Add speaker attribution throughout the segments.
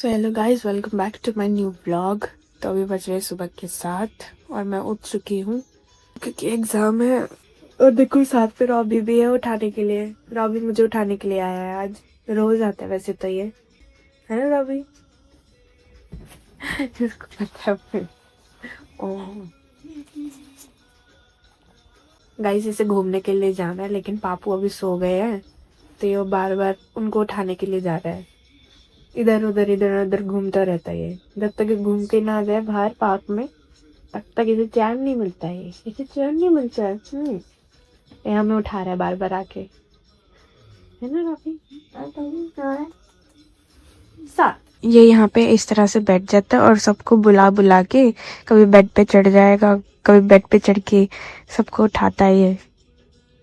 Speaker 1: So hello guys, welcome back to my new blog. तो अभी बज रहे सुबह के 7 और मैं उठ चुकी हूँ क्योंकि एग्ज़ाम है। और देखो साथ पे रॉबी भी है उठाने के लिए। रॉबी मुझे उठाने के लिए आया है आज। रोज आता है वैसे तो ये, है ना रॉबी? इसको पता है। ओह गाइस, इसे घूमने के लिए जाना है लेकिन पापू अभी सो गए हैं, तो ये बार बार उनको उठाने के लिए जा रहा है। इधर उधर घूमता रहता है ये। जब तक ये घूम के ना आ जाए बाहर पार्क में, तब तक इसे चैन नहीं मिलता है। इसे चैन नहीं मिलता है। ये हमें उठा रहा है बार बार आके, है ना रॉबी? ये यहाँ पे इस तरह से बैठ जाता है और सबको बुला बुला के कभी बेड पे चढ़ जाएगा, कभी बेड पे चढ़ के सबको उठाता है ये।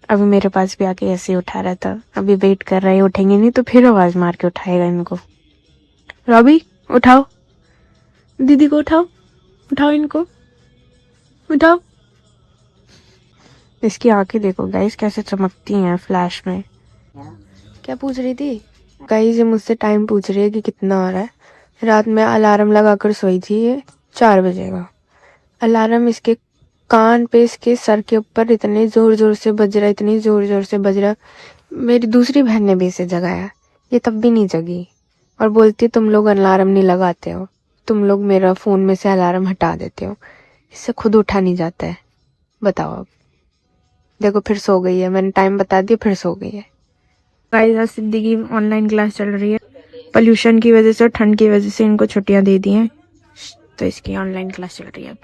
Speaker 1: अभी मेरे पास भी आके ऐसे ही उठा रहा था। अभी वेट कर रहा है, उठेंगे नहीं तो फिर आवाज मार के उठाएगा इनको। रॉबी उठाओ, दीदी को उठाओ, उठाओ इनको, उठाओ। इसकी आंखें देखो गाइस कैसे चमकती हैं फ्लैश में। क्या पूछ रही थी गाइस? ये मुझसे टाइम पूछ रही है कि कितना हो रहा है। रात में अलार्म लगाकर सोई थी ये 4 बजे का। अलार्म इसके कान पे, इसके सर के ऊपर इतने जोर जोर से बज रहा, इतनी जोर जोर से बज रहा। मेरी दूसरी बहन ने भी इसे जगाया, ये तब भी नहीं जगी और बोलती तुम लोग अलार्म नहीं लगाते हो, तुम लोग मेरा फोन में से अलार्म हटा देते हो। इससे खुद उठा नहीं जाता है। बताओ अब। देखो फिर सो गई है, मैंने टाइम बता दिया फिर सो गई है। गाइस, सिद्धि की ऑनलाइन क्लास चल रही है। पोल्यूशन की वजह से और ठंड की वजह से इनको छुट्टियां दे दी हैं, तो इसकी ऑनलाइन क्लास चल रही है।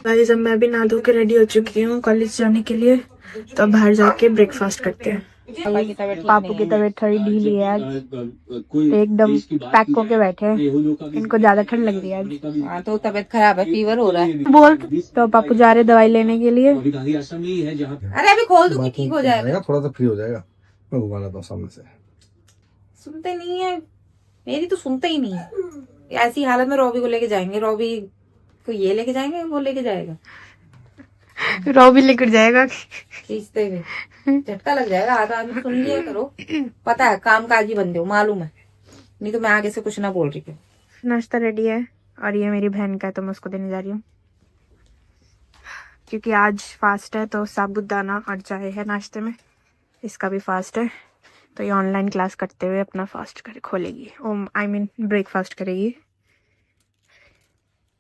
Speaker 1: गाइस, अब मैं भी नहा धो के रेडी हो चुकी हूँ कॉलेज जाने के लिए। तो अब बाहर जाके ब्रेकफास्ट करते हैं। पापू की तबीयत थोड़ी ढीली है आज, एकदम पैक होके बैठे हैं। इनको ज्यादा ठंड लग रही है आज।
Speaker 2: तो तबीयत खराब है, फीवर हो रहा है।
Speaker 1: बोल तो पापू जा रहे दवाई लेने के लिए।
Speaker 2: अरे अभी खोल दूंगी, ठीक हो जाएगा,
Speaker 3: थोड़ा सा फ्री हो जाएगा। मैं घुमा लेता हूँ सामने से।
Speaker 2: सुनते नहीं है, मेरी तो सुनते ही नहीं है। ऐसी हालत में रॉबी को लेके जाएंगे, रॉबी को ये लेके जाएंगे, वो लेके जाएगा,
Speaker 1: रॉबी लेकर जाएगा।
Speaker 2: खींचते हुए झटका लग जाएगा। आधा सुन लिया करो, पता है काम काजी बंदे हो, मालूम है, नहीं तो मैं आगे से कुछ ना बोल रही हूँ।
Speaker 1: नाश्ता रेडी है और ये मेरी बहन का है तो मैं उसको देने जा रही हूँ क्योंकि आज फास्ट है। तो साबूदाना और चाय है नाश्ते में, इसका भी फास्ट है। तो ये ऑनलाइन क्लास करते हुए अपना फास्ट खोलेगी, आई मीन ब्रेकफास्ट करेगी।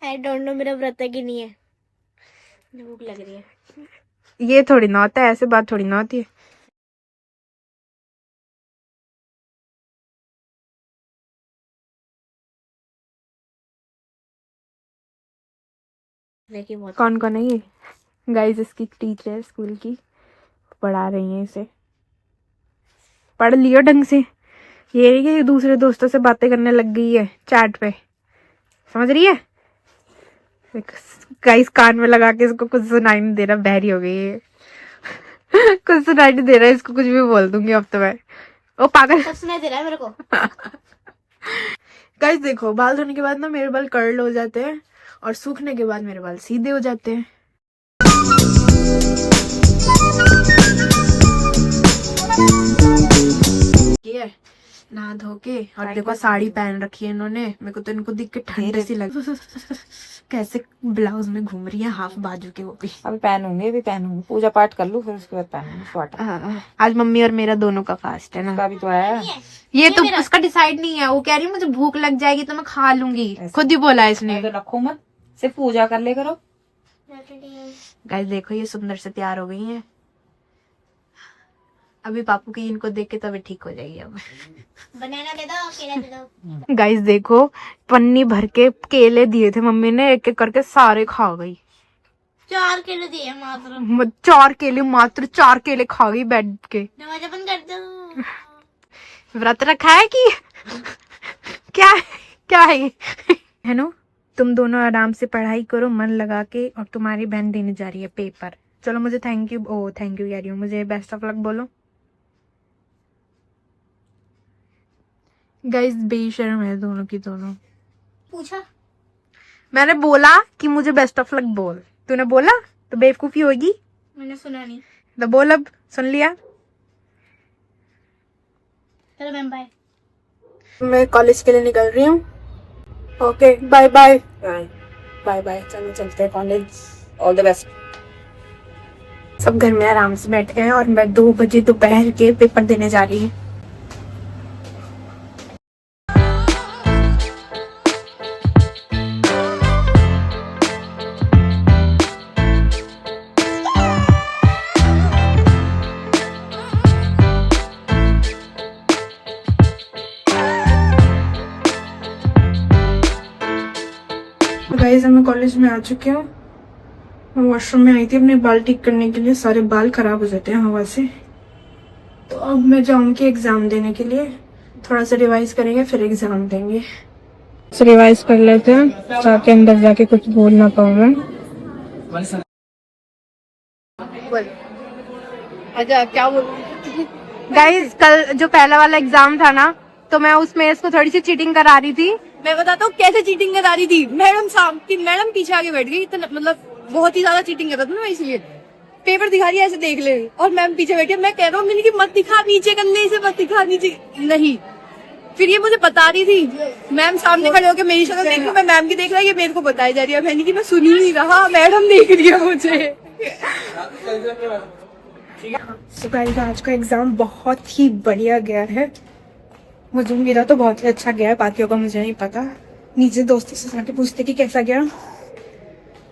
Speaker 4: आई डोंट नो मेरा व्रत है कि नहीं है, भूख लग रही है।
Speaker 1: ये थोड़ी ना होता है, ऐसे बात थोड़ी ना होती है। कौन कौन है ये? गाइस, इसकी टीचर स्कूल की पढ़ा रही है इसे। पढ़ लियो ढंग से। ये दूसरे दोस्तों से बातें करने लग गई है चैट पे, समझ रही है? गाइस, कान में लगा के इसको कुछ सुनाई नहीं दे रहा, बहरी हो गई है। कुछ सुनाई नहीं दे रहा है इसको, कुछ भी बोल दूंगी अब तो मैं। ओ पागल,
Speaker 4: सब सुनाई दे रहा है मेरे को।
Speaker 1: गाइस देखो, बाल धोने के बाद ना मेरे बाल कर्ल हो जाते हैं और सूखने के बाद मेरे बाल सीधे हो जाते हैं। ये नहा धो के और देखो साड़ी पहन रखी है इन्होंने। मेरे को तो इनको देख के ठंड सी लग कैसे ब्लाउज में घूम रही है, हाफ बाजू के, वो भी।
Speaker 2: अभी पहनूंगी, पूजा पाठ कर लूँ फिर उसके बाद पहनूंगी स्वेटर।
Speaker 1: आज मम्मी और मेरा दोनों का फास्ट है ना।
Speaker 2: उसका भी तो है,
Speaker 1: ये तो उसका डिसाइड नहीं है। वो कह रही है मुझे भूख लग जाएगी तो मैं खा लूंगी, खुद ही बोला इसने।
Speaker 2: तो रखो मत, सिर्फ पूजा कर ले करो।
Speaker 1: गाइस देखो, ये सुंदर से तैयार हो गई हैं। अभी पापू की इनको देख के तभी ठीक हो जाएगी। अब
Speaker 4: बनाना दे दो, केला दे दो।
Speaker 1: गाइस देखो, पन्नी भर के केले दिए थे मम्मी ने, एक एक करके सारे खा गई।
Speaker 4: 4 केले दिए मात्र।
Speaker 1: 4 केले, मात्र 4 केले खा गई बैठ के।
Speaker 4: दरवाजा बंद कर दो।
Speaker 1: व्रत रखा है कि क्या क्या है ये? है ना? तुम दोनों आराम से पढ़ाई करो मन लगा के, और तुम्हारी बहन देने जा रही है पेपर। चलो मुझे थैंक यू कह रही हूँ, मुझे बेस्ट ऑफ लक बोलो। गाइस बेशर्म है दोनों की दोनों।
Speaker 4: पूछा
Speaker 1: मैंने बोला कि मुझे बेस्ट ऑफ लक बोल, तूने बोला तो बेवकूफी होगी।
Speaker 4: मैंने सुना नहीं।
Speaker 1: तो बोल, अब सुन लिया।
Speaker 4: चलो मैम बाय।
Speaker 1: मैं कॉलेज के लिए निकल रही हूँ। Okay bye bye
Speaker 2: bye.
Speaker 1: Bye bye. चलो चलते हैं कॉलेज।
Speaker 2: All the best.
Speaker 1: सब घर में आराम से बैठ गए हैं और मैं 2 बजे दोपहर के पेपर देने जा रही हूँ। गाइस मैं कॉलेज में आ चुकी हूँ। मैं वॉशरूम में आई थी अपने बाल ठीक करने के लिए, सारे बाल खराब हो जाते हैं हवा से। तो अब मैं जाऊंगी एग्जाम देने के लिए। थोड़ा सा रिवाइज करेंगे फिर एग्जाम देंगे। तो रिवाइज कर लेते हैं ताकि अंदर जाके कुछ बोल ना पाऊँ मैं। अच्छा क्या बोलूं गाइस, कल जो पहला वाला एग्जाम था ना, तो मैं उसमें इसको थोड़ी सी चीटिंग करा रही थी। मैं बताता हूँ कैसे चीटिंग करा रही थी। मैडम पीछे आगे बैठ गई, मतलब बहुत ही ज्यादा चीटिंग कर रहा था ना, इसलिए पेपर दिखा रही है ऐसे देख ले, और मैम पीछे बैठी है। मैं कह रहा हूँ मैंने कि मत दिखा नीचे कर ले, इसे मत दिखा नीचे नहीं। फिर ये मुझे बता रही थी, मैम सामने खड़े होकर मेरी शक्ल देख रही, मैं मैम की देख रहा है, ये मेरे को बताई जा रही है। मैंने कि मैं सुन ही नहीं रहा, मैडम देख रही है मुझे। So guys, आज का एग्जाम बहुत ही बढ़िया गया है। मुझे मेरा तो बहुत ही अच्छा गया है, बाकियों का मुझे नहीं पता। नीचे दोस्तों से जाके पूछते कि कैसा गया।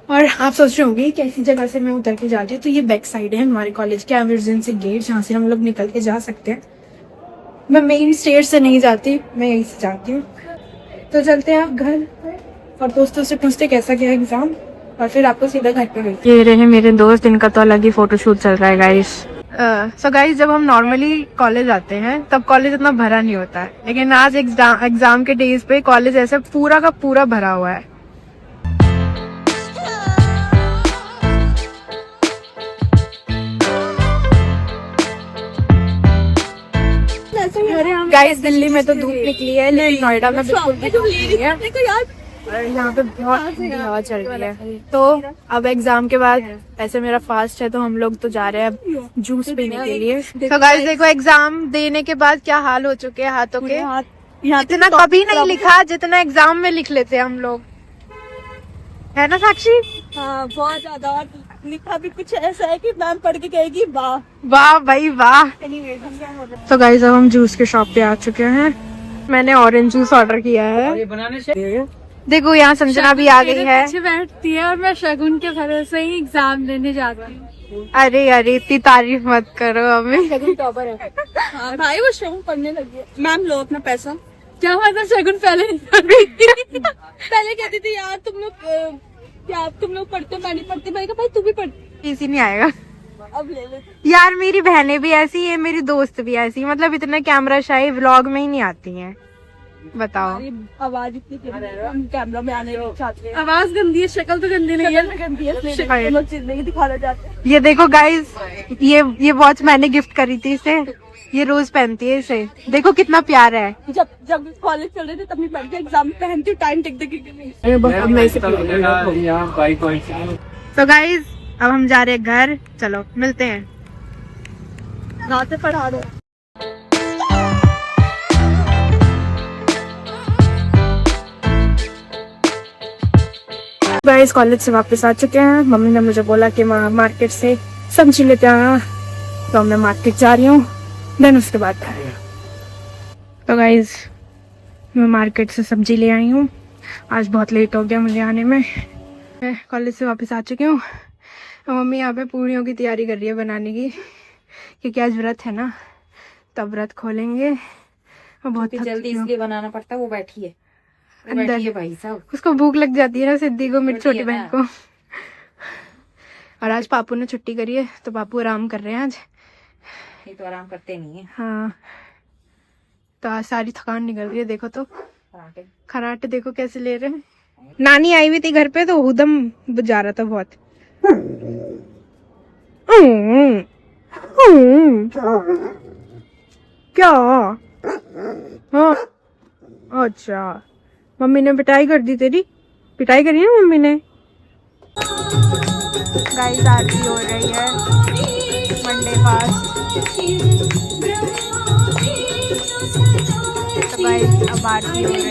Speaker 1: और आप सोच रहे होंगे कैसी जगह से मैं उतर के जा रही हूँ, तो ये बैक साइड है हमारे कॉलेज के, इमरजेंसी गेट, जहाँ से हम लोग निकल के जा सकते हैं। मैं मेन स्टेज से नहीं जाती, मैं यहीं से जाती हूँ। तो चलते हैं आप घर और दोस्तों से पूछते कैसा गया एग्जाम, और फिर आपको सीधा घर पे मिलते। ये रहे मेरे दोस्त, इनका तो अलग ही फोटोशूट चल रहा है गाइस। सो गाइस, जब हम नॉर्मली कॉलेज आते हैं तब कॉलेज इतना भरा नहीं होता है, लेकिन आज एग्जाम के डेज पे कॉलेज ऐसे पूरा का पूरा भरा हुआ है। गाइस, दिल्ली में तो धूप निकली है, लेकिन नोएडा में बिल्कुल भी धूप नहीं है। और यहाँ पे बहुत ठंडी हवा चल रही है। तो अब एग्जाम के बाद, ऐसे मेरा फास्ट है तो हम लोग तो जा रहे हैं अब जूस पीने के लिए। तो गाइस देखो, एग्जाम देने के बाद क्या हाल हो चुके हैं हाथों के। इतना कभी नहीं लिखा जितना एग्जाम में लिख लेते हैं हम लोग, है ना साक्षी?
Speaker 4: हाँ बहुत ज्यादा लिखा भी कुछ ऐसा है कि मैम पढ़ के कहेगी वाह
Speaker 1: वाह भाई वाह। तो गाइस अब हम जूस के शॉप पे आ चुके हैं। मैंने ऑरेंज जूस ऑर्डर किया है। देखो यहाँ संजना भी आ गई है।
Speaker 4: पीछे बैठती है और मैं शगुन के भरोसे ही एग्जाम देने जाती हूँ।
Speaker 1: अरे अरे इतनी तारीफ मत करो हमें। शगुन टॉपर है।
Speaker 4: हाँ भाई, वो शगुन पढ़ने लगी है। मैम लो अपना पैसा। क्या मतलब शगुन पहले नहीं पढ़ रही थी? पहले कहती थी यार तुम लोग पढ़ते हो, मैं नहीं पढ़ती। भाई भाई तू भी पढ़ती।
Speaker 1: किसी नहीं आएगा।
Speaker 4: अब ले ले
Speaker 1: यार, मेरी बहनें भी ऐसी है, मेरी दोस्त भी ऐसी, मतलब इतना कैमरा शाही व्लॉग में ही नहीं आती हैं। बताओ।
Speaker 4: आवाज इतनी कैमरा में आने नहीं चाहते। आवाज गंदी है, शक्ल तो गंदी नहीं है। गंदी है, चीज नहीं दिखाना चाहते।
Speaker 1: ये देखो गाइस, ये वॉच मैंने गिफ्ट करी थी इसे। ये रोज पहनती है इसे। देखो कितना प्यारा है।
Speaker 4: जब कॉलेज चल रहे थे तब नहीं पहनती, एग्जाम पहनती हूँ, टाइम टिक देख।
Speaker 1: तो गाइस अब हम जा रहे हैं घर, चलो मिलते हैं।
Speaker 4: रात से पढ़ा दो।
Speaker 1: गाइस कॉलेज से वापस आ चुके हैं। मम्मी ने मुझे बोला कि मार्केट से सब्जी लेते आना, तो मैं मार्केट जा रही हूँ, देन उसके बाद। तो गाइस मैं मार्केट से सब्जी ले आई हूँ। आज बहुत लेट हो गया मुझे आने में। मैं कॉलेज से वापस आ चुकी हूँ। मम्मी यहाँ पे पूरियों की तैयारी कर रही है बनाने की, क्योंकि आज व्रत है ना, तब व्रत खोलेंगे। और बहुत
Speaker 2: जल्दी इसलिए बनाना पड़ता है। वो बैठी है
Speaker 1: अंदर,
Speaker 2: भाई साहब।
Speaker 1: उसको भूख लग जाती है ना, सिद्धि को, मेरी छोटी बहन को। और आज पापू ने छुट्टी करी है तो पापू आराम कर रहे हैं आज।
Speaker 2: ये तो आराम करते नहीं है।
Speaker 1: हाँ, तो आज सारी थकान निकल रही है। देखो तो खराटे देखो कैसे ले रहे हैं। नानी आई हुई थी घर पे तो उदम जा रहा था बहुत। क्या? हाँ अच्छा, मम्मी ने पिटाई कर दी तेरी? पिटाई करी ना मम्मी ने। गाइस आरती हो रही है, मंडे फास्ट। तो गाइस अब आरती हो रही है।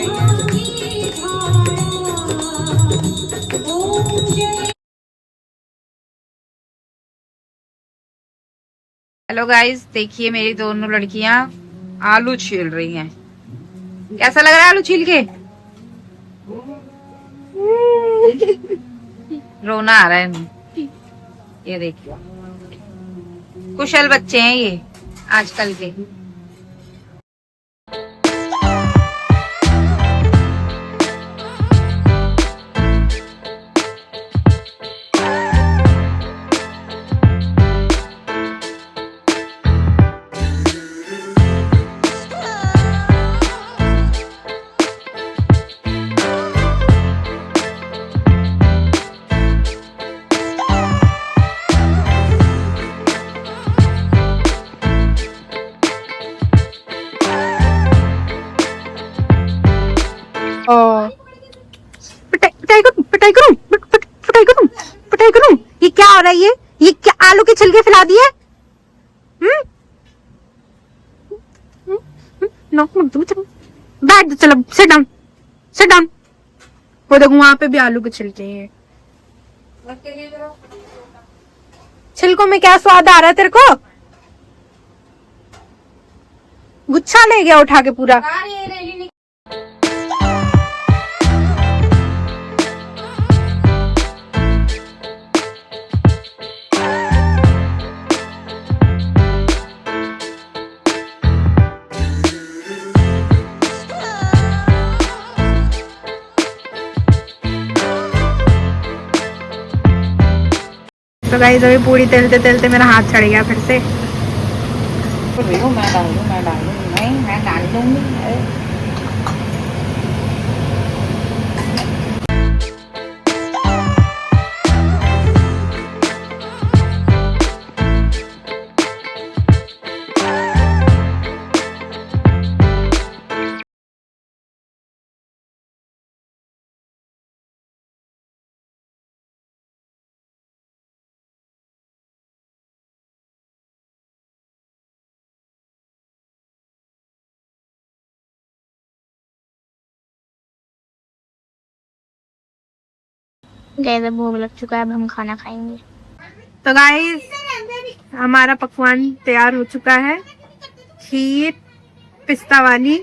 Speaker 2: हेलो गाइस, देखिए मेरी दोनों लड़कियां आलू छील रही हैं। कैसा लग रहा है आलू छील के? रोना आ रहा है इन्हें। ये देखिए, कुशल बच्चे हैं ये आजकल के। पिटाई करूं? ये क्या हो रहा है? ये क्या आलू के छिलके फैला दिए? बैठ, चलो सिट डाउन, सिट डाउन। वो देखो वहां पे भी आलू के छिलके हैं। छिलकों में क्या स्वाद आ रहा है तेरे को? गुच्छा ले गया उठा के पूरा। तो गाइस अभी पूरी तलते तलते मेरा हाथ चढ़ गया फिर से। मैं डाल दूंगी।
Speaker 5: भूख लग चुका है, अब हम खाना खाएंगे।
Speaker 1: तो गाइस हमारा पकवान तैयार हो चुका है। खीर, पिस्ता वाली,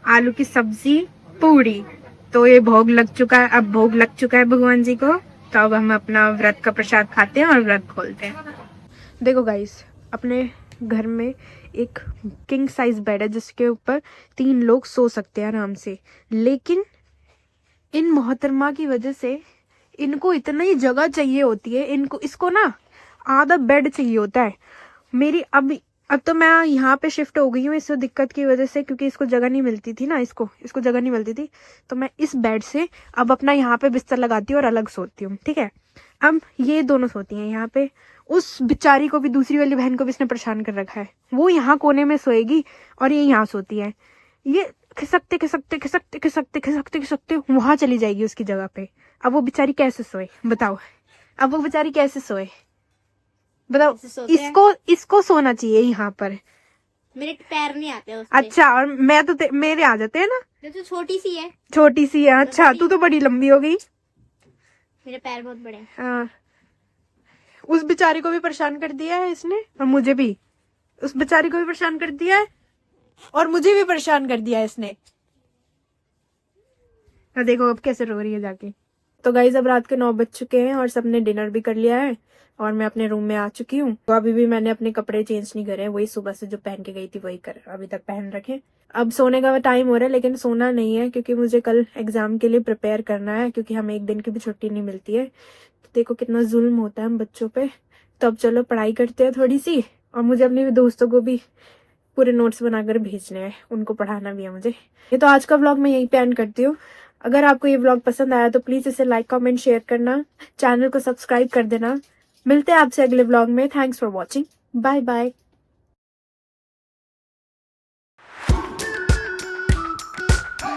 Speaker 1: आलू की सब्जी, पूड़ी। तो ये भोग लग चुका है, अब भोग लग चुका है भगवान जी को। तो अब हम अपना व्रत का प्रसाद खाते हैं और व्रत खोलते हैं। देखो गाइस, अपने घर में एक किंग साइज बेड है जिसके ऊपर 3 लोग सो सकते हैं आराम से। लेकिन इन मोहतरमा की वजह से इनको इतनी जगह चाहिए होती है, इसको ना आधा बेड चाहिए होता है। मेरी अब तो मैं यहाँ पे शिफ्ट हो गई हूँ इस दिक्कत की वजह से, क्योंकि इसको जगह नहीं मिलती थी ना, इसको जगह नहीं मिलती थी। तो मैं इस बेड से अब अपना यहाँ पे बिस्तर लगाती हूँ और अलग सोती हूँ, ठीक है। अब ये दोनों सोती हैं यहाँ पे। उस बेचारी को भी, दूसरी वाली बहन को भी इसने परेशान कर रखा है। वो यहाँ कोने में सोएगी और ये यहाँ सोती है। ये खिसकते खिसकते खिसकते खिसकते खिसकते खिसकते वहां चली जाएगी उसकी जगह पे। अब वो बेचारी कैसे सोए बताओ? अब वो बेचारी कैसे सोए बताओ? इसको सोना चाहिए यहाँ पर।
Speaker 5: मेरे पैर नहीं आते उसपे।
Speaker 1: अच्छा, और मैं तो मेरे आ जाते हैं ना।
Speaker 5: तो छोटी सी है।
Speaker 1: छोटी सी है? अच्छा, तू तो बड़ी लंबी हो गई।
Speaker 5: मेरे पैर बहुत बड़े हैं।
Speaker 1: हाँ, उस बेचारी को भी परेशान कर दिया है इसने, और मुझे भी। उस बेचारी को भी परेशान कर दिया है और मुझे भी परेशान कर दिया है इसने। देखो अब कैसे रो रही है जाके। तो गाइस अब रात के 9 बज चुके हैं और सबने डिनर भी कर लिया है और मैं अपने रूम में आ चुकी हूँ। तो अभी भी मैंने अपने कपड़े चेंज नहीं करे, वही सुबह से जो पहन के गई थी वही अभी तक पहन रखे। अब सोने का टाइम हो रहा है, लेकिन सोना नहीं है क्योंकि मुझे कल एग्जाम के लिए प्रिपेयर करना है, क्योंकि हमें 1 दिन की भी छुट्टी नहीं मिलती है। तो देखो कितना जुल्म होता है हम बच्चों पे। तो अब चलो पढ़ाई करते हैं थोड़ी सी, और मुझे अपने दोस्तों को भी पूरे नोट्स बनाकर भेजने हैं, उनको पढ़ाना भी है मुझे। ये तो आज का व्लॉग मैं यहीं पे एंड करती हूँ। अगर आपको ये व्लॉग पसंद आया तो प्लीज इसे लाइक, कमेंट, शेयर करना, चैनल को सब्सक्राइब कर देना। मिलते हैं आपसे अगले व्लॉग में। Thanks for watching, bye bye.